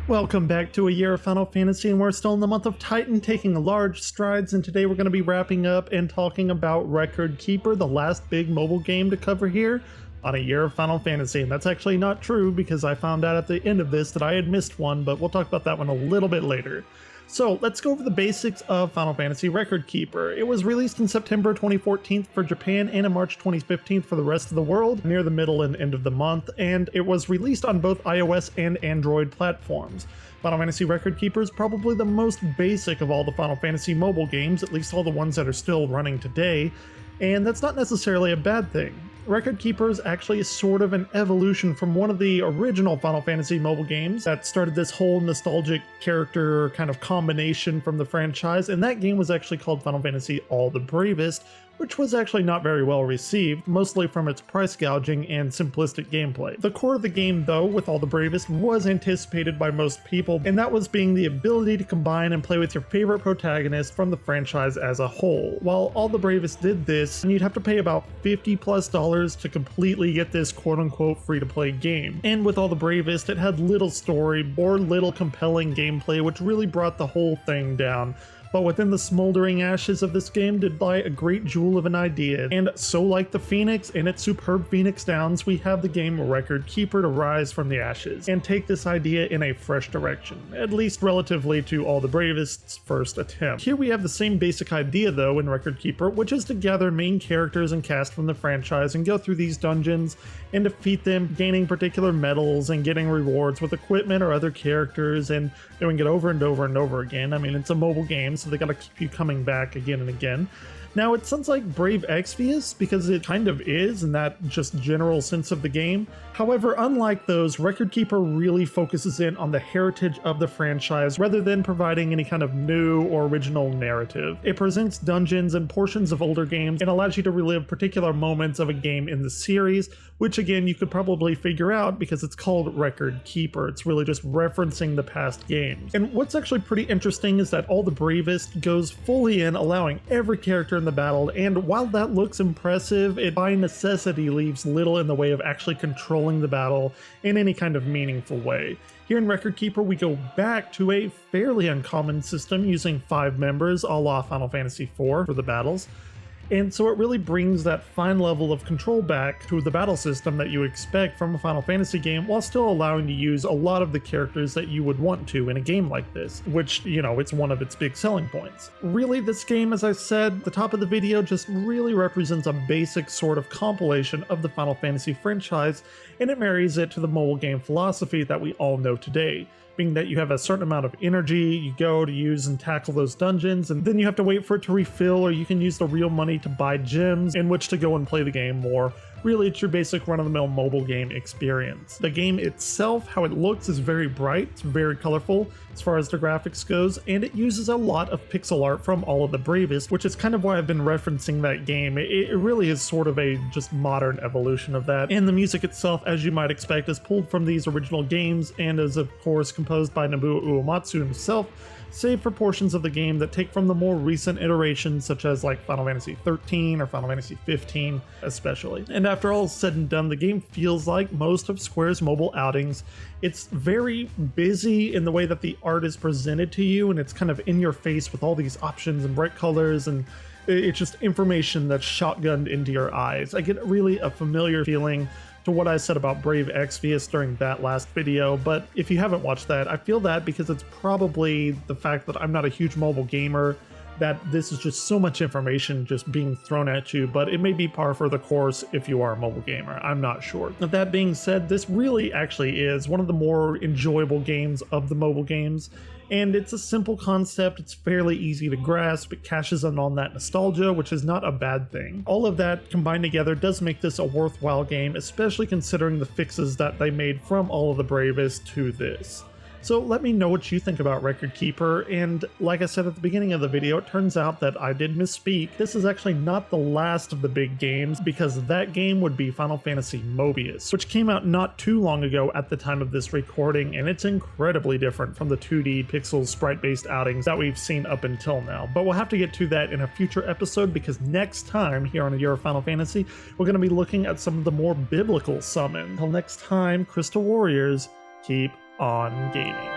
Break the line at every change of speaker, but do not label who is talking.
Welcome back to a year of Final Fantasy, and we're still in the month of Titan, taking large strides, and today we're going to be wrapping up and talking about Record Keeper, the last big mobile game to cover here on a year of Final Fantasy. And that's actually not true, because I found out at the end of this that I had missed one, but we'll talk about that one a little bit later. So let's go over the basics of Final Fantasy Record Keeper. It was released in September 2014 for Japan and in March 2015 for the rest of the world, near the middle and end of the month, and it was released on both iOS and Android platforms. Final Fantasy Record Keeper is probably the most basic of all the Final Fantasy mobile games, at least all the ones that are still running today, and that's not necessarily a bad thing. Record Keeper is actually sort of an evolution from one of the original Final Fantasy mobile games that started this whole nostalgic character kind of combination from the franchise, and that game was actually called Final Fantasy All the Bravest, which was actually not very well received, mostly from its price gouging and simplistic gameplay. The core of the game, though, with All the Bravest, was anticipated by most people, and that was being the ability to combine and play with your favorite protagonist from the franchise as a whole. While All the Bravest did this, you'd have to pay about $50+ to completely get this quote-unquote free-to-play game. And with All the Bravest, it had little story or little compelling gameplay, which really brought the whole thing down. But within the smoldering ashes of this game did lie a great jewel of an idea, and so like the Phoenix in its superb Phoenix Downs, we have the game Record Keeper to rise from the ashes and take this idea in a fresh direction, at least relatively to All the Bravest's first attempt. Here we have the same basic idea though in Record Keeper, which is to gather main characters and cast from the franchise and go through these dungeons and defeat them, gaining particular medals and getting rewards with equipment or other characters and doing it over and over and over again. I mean, it's a mobile game, so they gotta keep you coming back again and again. Now, it sounds like Brave Exvius because it kind of is in that just general sense of the game. However, unlike those, Record Keeper really focuses in on the heritage of the franchise rather than providing any kind of new or original narrative. It presents dungeons and portions of older games and allows you to relive particular moments of a game in the series, which again you could probably figure out because it's called Record Keeper. It's really just referencing the past games. And what's actually pretty interesting is that All the Bravest goes fully in, allowing every character in the battle, and while that looks impressive, it by necessity leaves little in the way of actually controlling the battle in any kind of meaningful way. Here in Record Keeper, we go back to a fairly uncommon system using 5 members a la Final Fantasy IV for the battles. And so it really brings that fine level of control back to the battle system that you expect from a Final Fantasy game, while still allowing you to use a lot of the characters that you would want to in a game like this, which, you know, it's one of its big selling points. Really, this game, as I said at the top of the video, just really represents a basic sort of compilation of the Final Fantasy franchise, and it marries it to the mobile game philosophy that we all know today, being that you have a certain amount of energy you go to use and tackle those dungeons, and then you have to wait for it to refill, or you can use the real money to buy gems in which to go and play the game more. Really, it's your basic run-of-the-mill mobile game experience. The game itself, how it looks, is very bright, it's very colorful as far as the graphics goes, and it uses a lot of pixel art from All of the Bravest, which is kind of why I've been referencing that game. It really is sort of a just modern evolution of that. And the music itself, as you might expect, is pulled from these original games and is of course composed by Nobuo Uematsu himself, save for portions of the game that take from the more recent iterations such as like Final Fantasy XIII or Final Fantasy XV especially. And after all is said and done, the game feels like most of Square's mobile outings. It's very busy in the way that the art is presented to you, and it's kind of in your face with all these options and bright colors, and it's just information that's shotgunned into your eyes. I get really a familiar feeling to what I said about Brave Exvius during that last video, but if you haven't watched that, I feel that because it's probably the fact that I'm not a huge mobile gamer, that this is just so much information just being thrown at you, but it may be par for the course if you are a mobile gamer, I'm not sure. Now, that being said, this really actually is one of the more enjoyable games of the mobile games, and it's a simple concept, it's fairly easy to grasp, it cashes in on that nostalgia, which is not a bad thing. All of that combined together does make this a worthwhile game, especially considering the fixes that they made from All of the Bravest to this. So let me know what you think about Record Keeper, and like I said at the beginning of the video, it turns out that I did misspeak. This is actually not the last of the big games, because that game would be Final Fantasy Mobius, which came out not too long ago at the time of this recording, and it's incredibly different from the 2D pixel sprite-based outings that we've seen up until now. But we'll have to get to that in a future episode, because next time here on A Year of Final Fantasy, we're going to be looking at some of the more biblical summons. Until next time, Crystal Warriors, keep on gaming.